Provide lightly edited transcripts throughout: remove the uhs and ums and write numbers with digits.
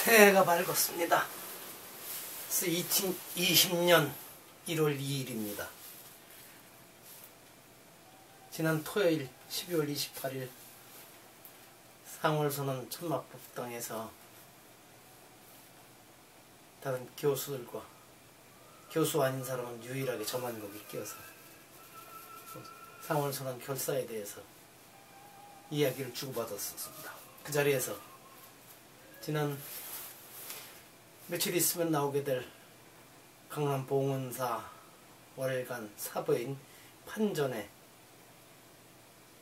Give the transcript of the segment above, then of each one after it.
새해가 밝았습니다. 2020년 1월 2일입니다. 지난 토요일 12월 28일 상월선언 천막법당에서 다른 교수들과 교수 아닌 사람은 유일하게 저만 거기 끼어서 상월선언 결사에 대해서 이야기를 주고받았었습니다. 그 자리에서 지난 며칠 있으면 나오게 될 강남 봉은사 월간 사부인 판전에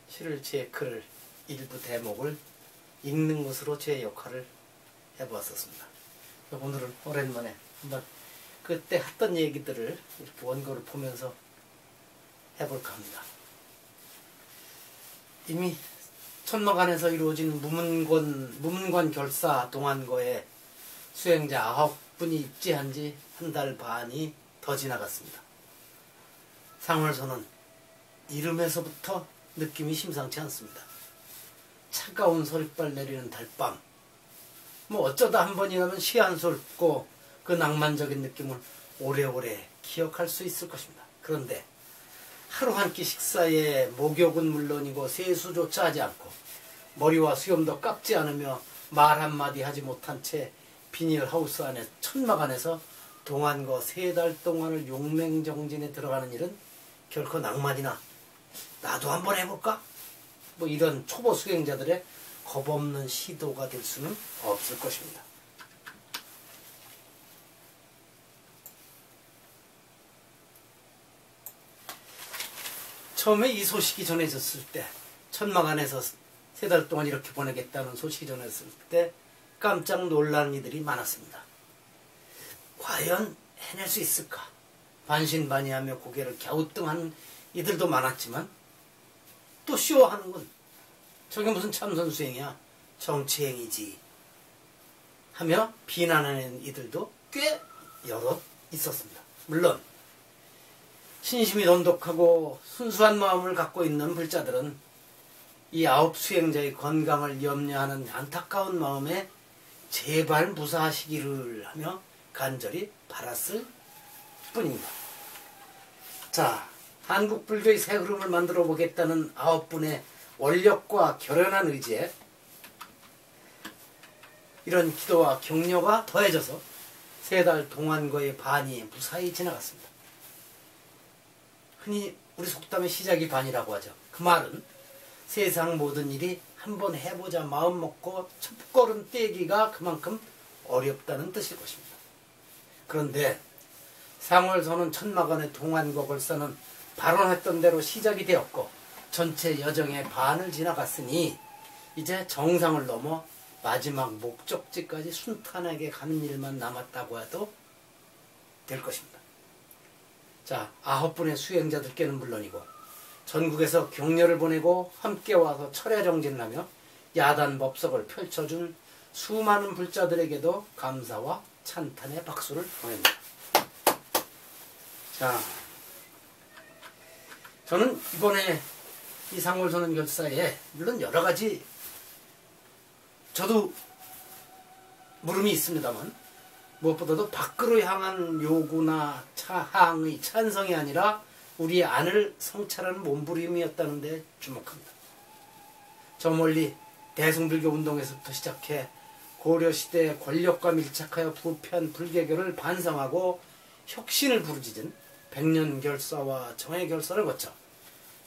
실을 제 글을 일부 대목을 읽는 것으로 제 역할을 해보았었습니다. 오늘은 오랜만에 한번 그때 했던 얘기들을 이렇게 원고를 보면서 해볼까 합니다. 이미 천막안에서 이루어진 무문관 결사 동안거에 수행자 9분이 입지한 지 한 달 반이 더 지나갔습니다. 상월선언 이름에서부터 느낌이 심상치 않습니다. 차가운 소리발 내리는 달밤, 어쩌다 한 번이라면 시 한 술 읽고 그 낭만적인 느낌을 오래오래 기억할 수 있을 것입니다. 그런데 하루 한 끼 식사에 목욕은 물론이고 세수조차 하지 않고 머리와 수염도 깎지 않으며 말 한마디 하지 못한 채 비닐하우스 안에 천막 안에서 동안거 3달 동안을 용맹정진에 들어가는 일은 결코 낭만이나 나도 한번 해볼까? 이런 초보 수행자들의 겁없는 시도가 될 수는 없을 것입니다. 처음에 이 소식이 전해졌을 때, 천막 안에서 3달 동안 이렇게 보내겠다는 소식이 전해졌을 때 깜짝 놀라는 이들이 많았습니다. 과연 해낼 수 있을까? 반신반의하며 고개를 갸우뚱하는 이들도 많았지만 또 쇼하는군. 저게 무슨 참선수행이야. 정치행위지. 하며 비난하는 이들도 꽤 여럿 있었습니다. 물론 신심이 돈독하고 순수한 마음을 갖고 있는 불자들은 이 9 수행자의 건강을 염려하는 안타까운 마음에 제발 무사하시기를 하며 간절히 바랐을 뿐입니다. 자, 한국 불교의 새 흐름을 만들어 보겠다는 9분의 원력과 결연한 의지에 이런 기도와 격려가 더해져서 3달 동안거의 반이 무사히 지나갔습니다. 흔히 우리 속담의 시작이 반이라고 하죠. 그 말은 세상 모든 일이 한번 해보자 마음 먹고 첫걸음 떼기가 그만큼 어렵다는 뜻일 것입니다. 그런데 상월선언 천막안의 동안거 결사는 발언했던 대로 시작이 되었고 전체 여정의 반을 지나갔으니 이제 정상을 넘어 마지막 목적지까지 순탄하게 가는 일만 남았다고 해도 될 것입니다. 자, 9분의 수행자들께는 물론이고 전국에서 격려를 보내고 함께 와서 철야 정진을 하며 야단 법석을 펼쳐준 수많은 불자들에게도 감사와 찬탄의 박수를 보냅니다. 자, 저는 이번에 이 상월선언 결사에 물론 여러 가지 저도 물음이 있습니다만 무엇보다도 밖으로 향한 요구나 항의 찬성이 아니라 우리 안을 성찰하는 몸부림이었다는 데 주목합니다. 저 멀리 대승불교 운동에서부터 시작해 고려시대 권력과 밀착하여 부패한 불개교를 반성하고 혁신을 부르짖은 백년결사와 정해결사를 거쳐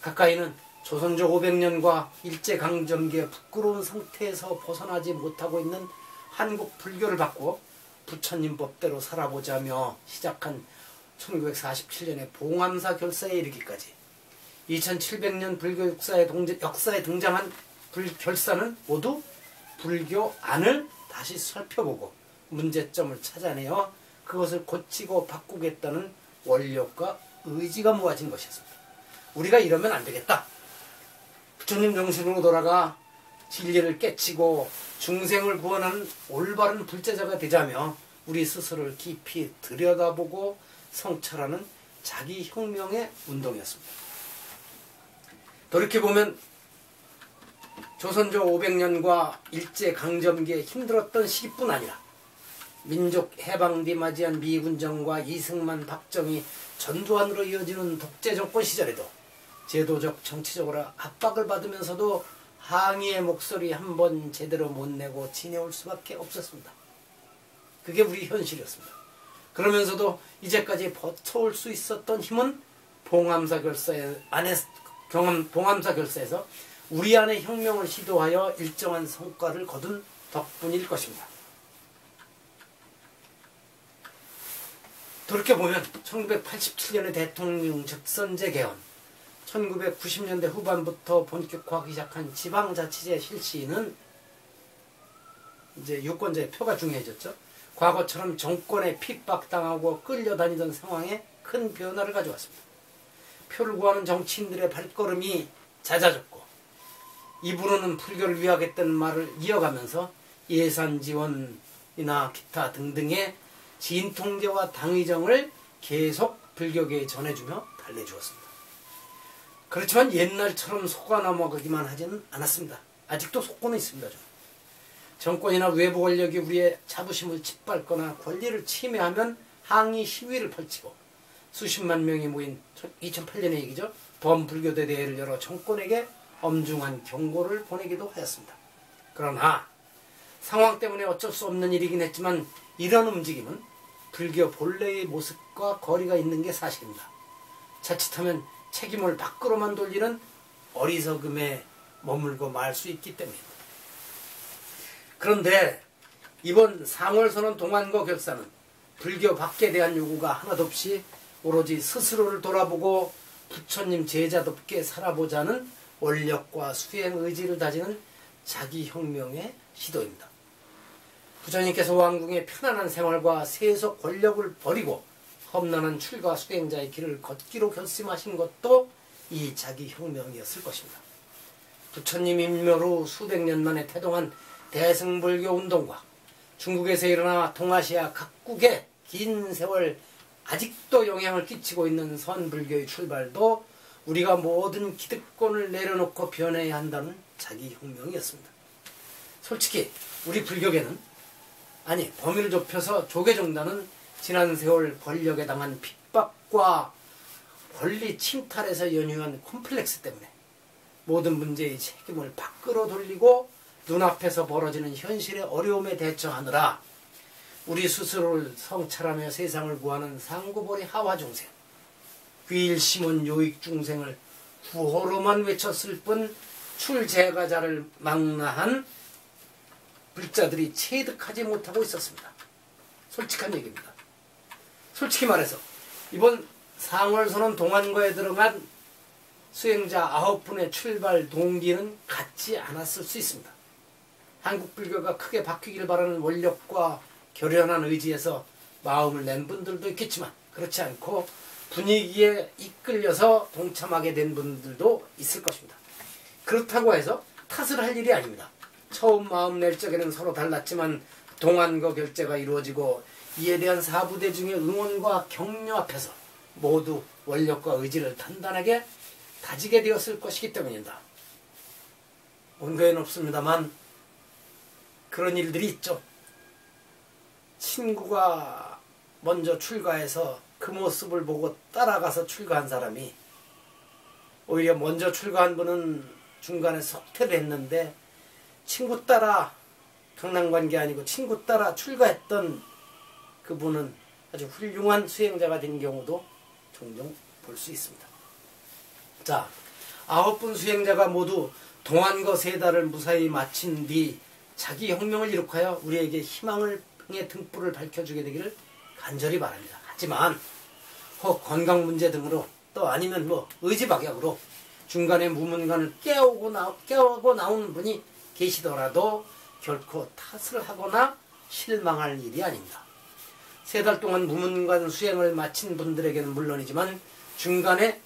가까이는 조선조 500년과 일제강점기의 부끄러운 상태에서 벗어나지 못하고 있는 한국 불교를 바꾸어 부처님 법대로 살아보자며 시작한 1947년의 봉암사 결사에 이르기까지 2700년 불교 역사에 등장한 결사는 모두 불교 안을 다시 살펴보고 문제점을 찾아내어 그것을 고치고 바꾸겠다는 원력과 의지가 모아진 것이었습니다. 우리가 이러면 안 되겠다. 부처님 정신으로 돌아가 진리를 깨치고 중생을 구원하는 올바른 불제자가 되자며 우리 스스로를 깊이 들여다보고 성찰하는 자기혁명의 운동이었습니다. 돌이켜보면 조선조 500년과 일제강점기에 힘들었던 시기뿐 아니라 민족 해방뒤 맞이한 미군정과 이승만, 박정희, 전두환으로 이어지는 독재 정권 시절에도 제도적, 정치적으로 압박을 받으면서도 항의의 목소리 한 번 제대로 못 내고 지내올 수밖에 없었습니다. 그게 우리 현실이었습니다. 그러면서도 이제까지 버텨올 수 있었던 힘은 봉암사 결사에서 우리 안의 혁명을 시도하여 일정한 성과를 거둔 덕분일 것입니다. 돌이켜보면 1987년의 대통령 직선제 개헌, 1990년대 후반부터 본격화하기 시작한 지방자치제 실시는 이제 유권자의 표가 중요해졌죠. 과거처럼 정권에 핍박당하고 끌려다니던 상황에 큰 변화를 가져왔습니다. 표를 구하는 정치인들의 발걸음이 잦아졌고 입으로는 불교를 위하겠다는 말을 이어가면서 예산 지원이나 기타 등등의 진통제와 당위정을 계속 불교계에 전해주며 달래주었습니다. 그렇지만 옛날처럼 속아 넘어가기만 하지는 않았습니다. 아직도 속고는 있습니다. 정권이나 외부 권력이 우리의 자부심을 짓밟거나 권리를 침해하면 항의 시위를 펼치고 수십만 명이 모인 2008년의 얘기죠. 범불교대 대회를 열어 정권에게 엄중한 경고를 보내기도 하였습니다. 그러나 상황 때문에 어쩔 수 없는 일이긴 했지만 이런 움직임은 불교 본래의 모습과 거리가 있는 게 사실입니다. 자칫하면 책임을 밖으로만 돌리는 어리석음에 머물고 말 수 있기 때문입니다. 그런데 이번 상월선언 동안거 결사는 불교 밖에 대한 요구가 하나도 없이 오로지 스스로를 돌아보고 부처님 제자답게 살아보자는 원력과 수행 의지를 다지는 자기혁명의 시도입니다. 부처님께서 왕궁의 편안한 생활과 세속 권력을 버리고 험난한 출가 수행자의 길을 걷기로 결심하신 것도 이 자기혁명이었을 것입니다. 부처님 임명 후 수백 년 만에 태동한 대승불교 운동과 중국에서 일어나 동아시아 각국에 긴 세월 아직도 영향을 끼치고 있는 선불교의 출발도 우리가 모든 기득권을 내려놓고 변해야 한다는 자기혁명이었습니다. 솔직히 우리 불교계는 범위를 좁혀서 조계종단은 지난 세월 권력에 당한 핍박과 권리 침탈에서 연유한 콤플렉스 때문에 모든 문제의 책임을 밖으로 돌리고 눈앞에서 벌어지는 현실의 어려움에 대처하느라 우리 스스로를 성찰하며 세상을 구하는 상구보리 하와중생, 귀일심은 요익중생을 구호로만 외쳤을 뿐 출제가자를 망라한 불자들이 체득하지 못하고 있었습니다. 솔직한 얘기입니다. 솔직히 말해서 이번 상월선언 동안거에 들어간 수행자 9분의 출발 동기는 같지 않았을 수 있습니다. 한국 불교가 크게 바뀌길 바라는 원력과 결연한 의지에서 마음을 낸 분들도 있겠지만 그렇지 않고 분위기에 이끌려서 동참하게 된 분들도 있을 것입니다. 그렇다고 해서 탓을 할 일이 아닙니다. 처음 마음 낼 적에는 서로 달랐지만 동안거 결제가 이루어지고 이에 대한 사부대중의 응원과 격려 앞에서 모두 원력과 의지를 단단하게 다지게 되었을 것이기 때문입니다. 원거에는 없습니다만 그런 일들이 있죠. 친구가 먼저 출가해서 그 모습을 보고 따라가서 출가한 사람이 오히려 먼저 출가한 분은 중간에 석퇴를 했는데 친구 따라 강남관계 아니고 친구 따라 출가했던 그분은 아주 훌륭한 수행자가 된 경우도 종종 볼 수 있습니다. 자, 9분 수행자가 모두 동안거 세 달을 무사히 마친 뒤 자기 혁명을 이룩하여 우리에게 희망의 등불을 밝혀주게 되기를 간절히 바랍니다. 하지만 혹 건강 문제 등으로 또 아니면 의지박약으로 중간에 무문관을 깨우고 나오는 분이 계시더라도 결코 탓을 하거나 실망할 일이 아닙니다. 3달 동안 무문관 수행을 마친 분들에게는 물론이지만 중간에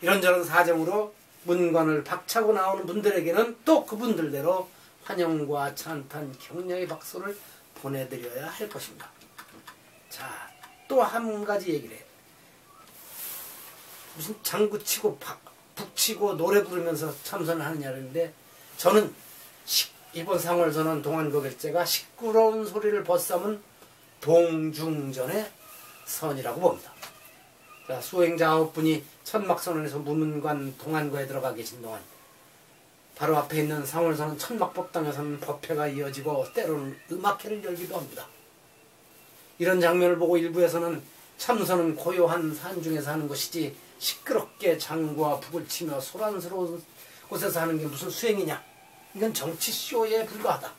이런저런 사정으로 문관을 박차고 나오는 분들에게는 또 그분들대로 환영과 찬탄, 격려의 박수를 보내드려야 할 것입니다. 자, 또 한 가지 얘기를 해요. 무슨 장구치고 북치고 노래 부르면서 참선을 하느냐는데 저는 이번 상월선언 동안거 결제가 시끄러운 소리를 벗삼은 동중전의 선이라고 봅니다. 자, 수행자 9분이 천막선언에서 무문관 동안거에 들어가 계신 동안 바로 앞에 있는 상월선언 천막법당에서는 법회가 이어지고 때로는 음악회를 열기도 합니다. 이런 장면을 보고 일부에서는 참선은 고요한 산중에서 하는 것이지 시끄럽게 장구와 북을 치며 소란스러운 곳에서 하는 게 무슨 수행이냐, 이건 정치쇼에 불과하다,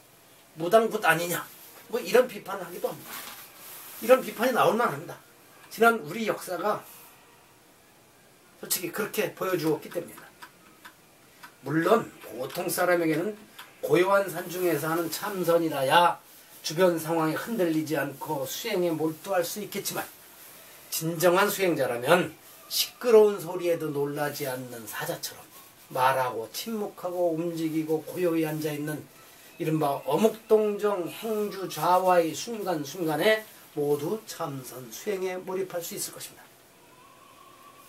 무당굿 아니냐, 뭐 이런 비판을 하기도 합니다. 이런 비판이 나올 만합니다. 지난 우리 역사가 솔직히 그렇게 보여주었기 때문입니다. 물론 보통 사람에게는 고요한 산중에서 하는 참선이라야 주변 상황에 흔들리지 않고 수행에 몰두할 수 있겠지만, 진정한 수행자라면 시끄러운 소리에도 놀라지 않는 사자처럼 말하고 침묵하고 움직이고 고요히 앉아있는 이른바 어묵동정 행주좌와의 순간순간에 모두 참선 수행에 몰입할 수 있을 것입니다.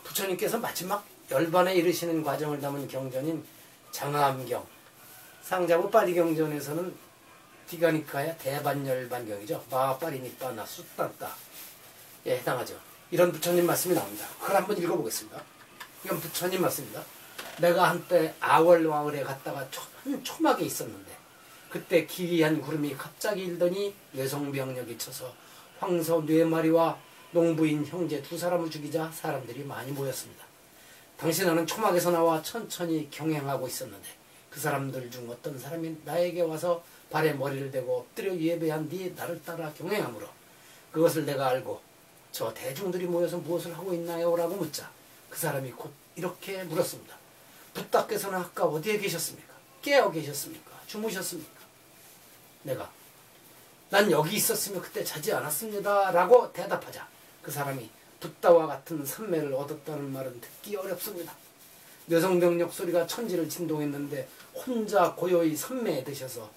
부처님께서 마지막 열반에 이르시는 과정을 담은 경전인 장암경, 상자부 파리경전에서는 디가니카의 대반열반경이죠. 마파리니빠나 숫단따 에 해당하죠. 이런 부처님 말씀이 나옵니다. 그걸 한번 읽어보겠습니다. 이건 부처님 말씀입니다. 내가 한때 아월마을에 갔다가 한 초막에 있었는데 그때 기이한 구름이 갑자기 일더니 뇌성병력이 쳐서 황소 4마리와 농부인 형제 2사람을 죽이자 사람들이 많이 모였습니다. 당시 나는 초막에서 나와 천천히 경행하고 있었는데 그 사람들 중 어떤 사람이 나에게 와서 발에 머리를 대고 엎드려 예배한 뒤 나를 따라 경행하므로 그것을 내가 알고 저 대중들이 모여서 무엇을 하고 있나요? 라고 묻자 그 사람이 곧 이렇게 물었습니다. 붓다께서는 아까 어디에 계셨습니까? 깨어 계셨습니까? 주무셨습니까? 내가 난 여기 있었으며 그때 자지 않았습니다 라고 대답하자 그 사람이 붓다와 같은 산매를 얻었다는 말은 듣기 어렵습니다. 뇌성병력 소리가 천지를 진동했는데 혼자 고요히 산매에 드셔서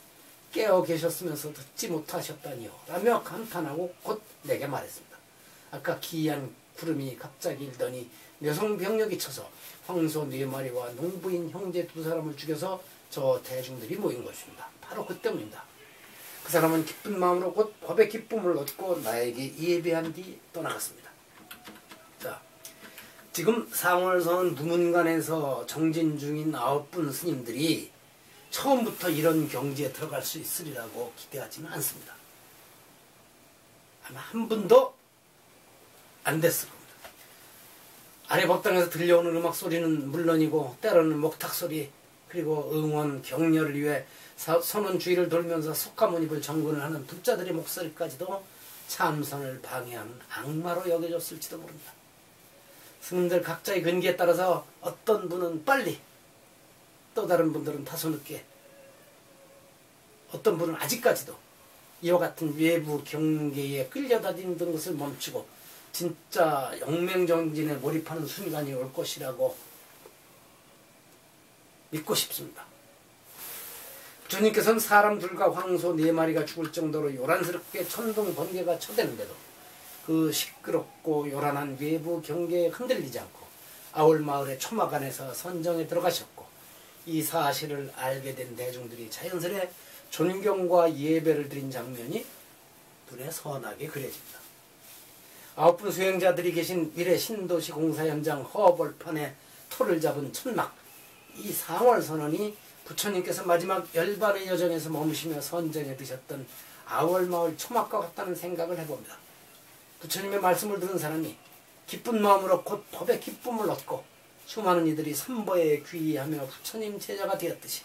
깨어 계셨으면서 듣지 못하셨다니요 라며 감탄하고 곧 내게 말했습니다. 아까 기이한 구름이 갑자기 일더니 뇌성병력이 쳐서 황소 4마리와 농부인 형제 2사람을 죽여서 저 대중들이 모인 것입니다. 바로 그 때문입니다. 그 사람은 기쁜 마음으로 곧 법의 기쁨을 얻고 나에게 예배한 뒤 떠나갔습니다. 자, 지금 상월선 무문관에서 정진 중인 9분 스님들이 처음부터 이런 경지에 들어갈 수 있으리라고 기대하지는 않습니다. 아마 한 분도 안 됐을 겁니다. 아래 법당에서 들려오는 음악 소리는 물론이고 때로는 목탁 소리 그리고 응원 격려를 위해 선원 주위를 돌면서 석가모니불 정근을 하는 붓자들의 목소리까지도 참선을 방해하는 악마로 여겨졌을지도 모릅니다. 스님들 각자의 근기에 따라서 어떤 분은 빨리, 또 다른 분들은 다소 늦게, 어떤 분은 아직까지도 이와 같은 외부 경계에 끌려다니는 것을 멈추고 진짜 영맹정진에 몰입하는 순간이 올 것이라고 믿고 싶습니다. 주님께서는 사람 둘과 황소 4마리가 죽을 정도로 요란스럽게 천둥 번개가 쳐대는데도 그 시끄럽고 요란한 외부 경계에 흔들리지 않고 아울마을의 초막 안에서 선정에 들어가셨고 이 사실을 알게 된 대중들이 자연스레 존경과 예배를 드린 장면이 눈에 선하게 그려집니다. 9분 수행자들이 계신 미래 신도시 공사 현장 허벌판에 토를 잡은 천막, 이 상월선언이 부처님께서 마지막 열반의 여정에서 머무시며 선정에 드셨던 아월마을 초막과 같다는 생각을 해봅니다. 부처님의 말씀을 들은 사람이 기쁜 마음으로 곧 법의 기쁨을 얻고 수많은 이들이 선보에 귀의하며 부처님 제자가 되었듯이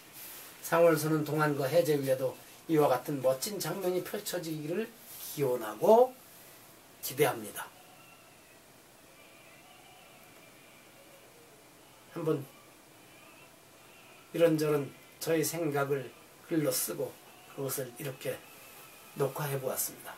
상월선언 동안과 해제 위에도 이와 같은 멋진 장면이 펼쳐지기를 기원하고 기대합니다. 한번 이런저런 저의 생각을 글로 쓰고 그것을 이렇게 녹화해 보았습니다.